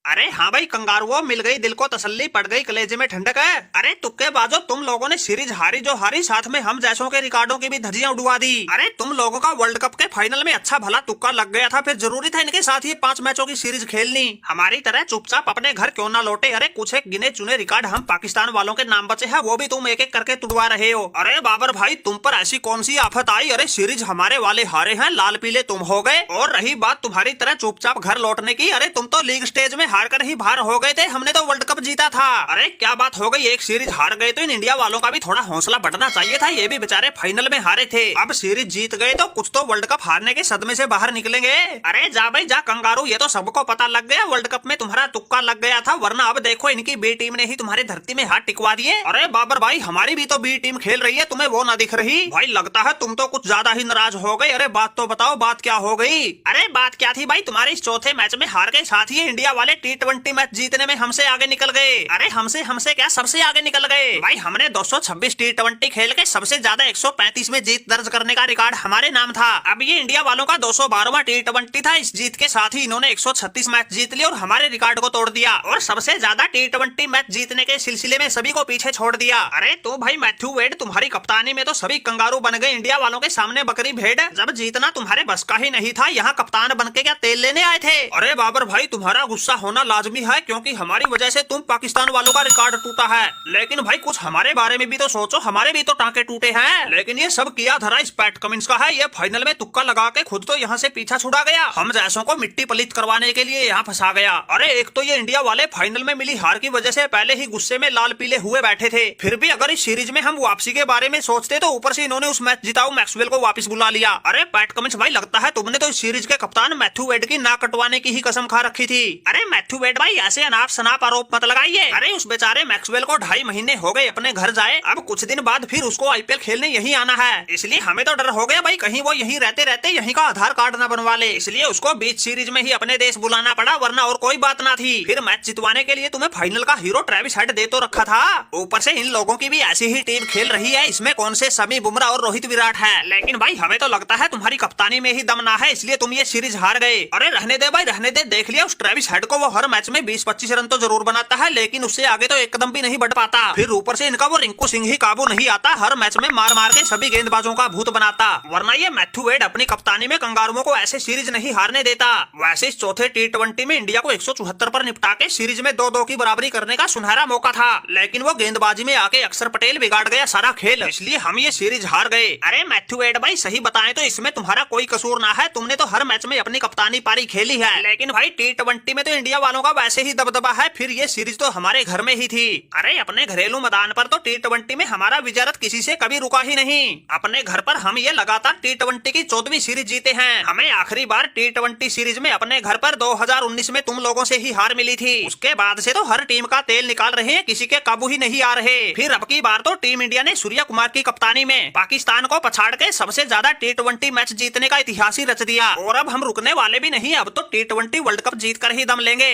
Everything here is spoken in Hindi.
अरे हाँ भाई, कंगारुओ मिल गई, दिल को तसल्ली पड़ गई, कलेजे में ठंडक है। अरे तुक्केबाजो, तुम लोगों ने सीरीज हारी जो हारी, साथ में हम जैसों के रिकॉर्डों की भी धज्जियां उड़वा दी। अरे तुम लोगों का वर्ल्ड कप के फाइनल में अच्छा भला तुक्का लग गया था, फिर जरूरी था इनके साथ ये 5 मैचों की सीरीज खेलनी। हमारी तरह चुपचाप अपने घर क्यों ना लौटे। अरे कुछ एक गिने चुने रिकॉर्ड हम पाकिस्तान वालों के नाम बचे हैं, वो भी तुम एक एक करके तुड़वा रहे हो। अरे बाबर भाई, तुम पर ऐसी कौन सी आफत आई? अरे सीरीज हमारे वाले हारे हैं, लाल पीले तुम हो गए। और रही बात तुम्हारी तरह चुपचाप घर लौटने की, अरे तुम तो लीग स्टेज में हार कर ही बाहर हो गए थे, हमने तो वर्ल्ड कप जीता था। अरे क्या बात हो गई, एक सीरीज हार गए तो इन इंडिया वालों का भी थोड़ा हौसला बढ़ना चाहिए था, ये भी बेचारे फाइनल में हारे थे। अब सीरीज जीत गए तो कुछ तो वर्ल्ड कप हारने के सदमे से बाहर निकलेंगे। अरे जा भाई जा कंगारू, ये तो सबको पता लग गया वर्ल्ड कप में तुम्हारा तुक्का लग गया था, वरना अब देखो इनकी बी टीम ने ही तुम्हारी धरती में हाथ टिकवा दिए। अरे बाबर भाई, हमारी भी तो बी टीम खेल रही है, तुम्हें वो ना दिख रही? भाई लगता है तुम तो कुछ ज्यादा ही नाराज हो गए। अरे बात तो बताओ, बात क्या हो गई? अरे बात क्या थी भाई, तुम्हारे इस चौथे मैच में हार के साथ ही इंडिया वाले T20 मैच जीतने में हमसे आगे निकल गए। अरे हमसे हमसे क्या, सबसे आगे निकल गए भाई। हमने 226 T20 खेल के सबसे ज्यादा 135 में जीत दर्ज करने का रिकॉर्ड हमारे नाम था। अब ये इंडिया वालों का 212वां T20 था, इस जीत के साथ ही इन्होंने 136 मैच जीत लिए और हमारे रिकॉर्ड को तोड़ दिया, और सबसे ज्यादा T20 मैच जीतने के सिलसिले में सभी को पीछे छोड़ दिया। अरे तो भाई मैथ्यू वेड, तुम्हारी कप्तानी में तो सभी कंगारू बन गए, इंडिया वालों के सामने बकरी भेड़। जब जीतना तुम्हारे बस का ही नहीं था, यहाँ कप्तान बन के क्या तेल लेने आए थे? अरे बाबर भाई, तुम्हारा गुस्सा होना लाजमी है, क्योंकि हमारी वजह से तुम पाकिस्तान वालों का रिकॉर्ड टूटा है। लेकिन भाई कुछ हमारे बारे में भी तो सोचो, हमारे भी तो टांके टूटे हैं। लेकिन ये सब किया धरा इस पैट कमिंस का है, ये फाइनल में तुक्का लगा के खुद तो यहाँ से पीछा छुड़ा गया, हम जैसों को मिट्टी पलीत करवाने के लिए यहाँ फंसा गया। अरे एक तो ये इंडिया वाले फाइनल में मिली हार की वजह से पहले ही गुस्से में लाल पीले हुए बैठे थे, फिर भी अगर इस सीरीज में हम वापसी के बारे में सोचते तो ऊपर से इन्होंने उस मैच जिताऊ मैक्सवेल को वापस बुला लिया। अरे पैट कमिंस भाई, लगता है तुमने तो इस सीरीज के कप्तान मैथ्यू वेड की नाक कटवाने की ही कसम खा रखी थी। अरे मैथ्यू वेड भाई, ऐसे अनाप शनाप आरोप मत लगाइए। अरे उस बेचारे मैक्सवेल को 2.5 महीने हो गए अपने घर जाए, अब कुछ दिन बाद फिर उसको आईपीएल खेलने यही आना है, इसलिए हमें तो डर हो गया भाई कहीं वो यहीं रहते रहते यहीं का आधार कार्ड न बनवा ले, इसलिए उसको बीच सीरीज में ही अपने देश बुलाना पड़ा, वरना और कोई बात ना थी। फिर मैच जितवाने के लिए तुम्हें फाइनल का हीरो ट्रेविस हेड दे तो रखा था, ऊपर से इन लोगों की भी ऐसी ही टीम खेल रही है, इसमें कौन से शमी बुमराह और रोहित विराट है। लेकिन भाई हमें तो लगता है तुम्हारी कप्तानी में ही दम ना है, इसलिए तुम ये सीरीज हार गए। अरे रहने दे भाई रहने दे, देख लिया उस ट्रेविस हेड को, वो हर मैच में 20-25 रन तो जरूर बनाता है, लेकिन उससे आगे तो एक कदम भी नहीं बढ़ पाता। फिर ऊपर से इनका वो रिंकू सिंह ही काबू नहीं आता, हर मैच में मार मार के सभी गेंदबाजों का भूत बनाता, वरना ये मैथ्यू वेड अपनी कप्तानी में कंगारुओं को ऐसे सीरीज नहीं हारने देता। वैसे इस चौथे T20 में इंडिया को 174 पर निपटा के सीरीज में 2-2 की बराबरी करने का सुनहरा मौका था, लेकिन वो गेंदबाजी में आके अक्षर पटेल बिगाड़ गया सारा खेल, इसलिए हम ये सीरीज हार गए। अरे मैथ्यू वेड भाई, सही बताएं तो इसमें तुम्हारा कोई कसूर ना है, तुमने तो हर मैच में अपनी कप्तानी पारी खेली है, लेकिन भाई T20 में तो इंडिया वालों का वैसे ही दबदबा है, फिर ये सीरीज तो हमारे घर में ही थी। अरे अपने घरेलू मैदान पर तो T20 में हमारा विजय किसी से कभी रुका ही नहीं, अपने घर पर हम ये लगातार T20 की 14वीं सीरीज जीते हैं। हमें आखिरी बार T20 सीरीज में अपने घर पर 2019 में तुम लोगों से ही हार मिली थी, उसके बाद से तो हर टीम का तेल निकाल रहे हैं, किसी के काबू ही नहीं आ रहे। फिर अब की बार तो टीम इंडिया ने सूर्य कुमार की कप्तानी में पाकिस्तान को पछाड़ के सबसे ज्यादा T20 मैच जीतने का इतिहास ही रच दिया, और अब हम रुकने वाले भी नहीं, अब तो T20 वर्ल्ड कप जीत कर ही दम लेंगे।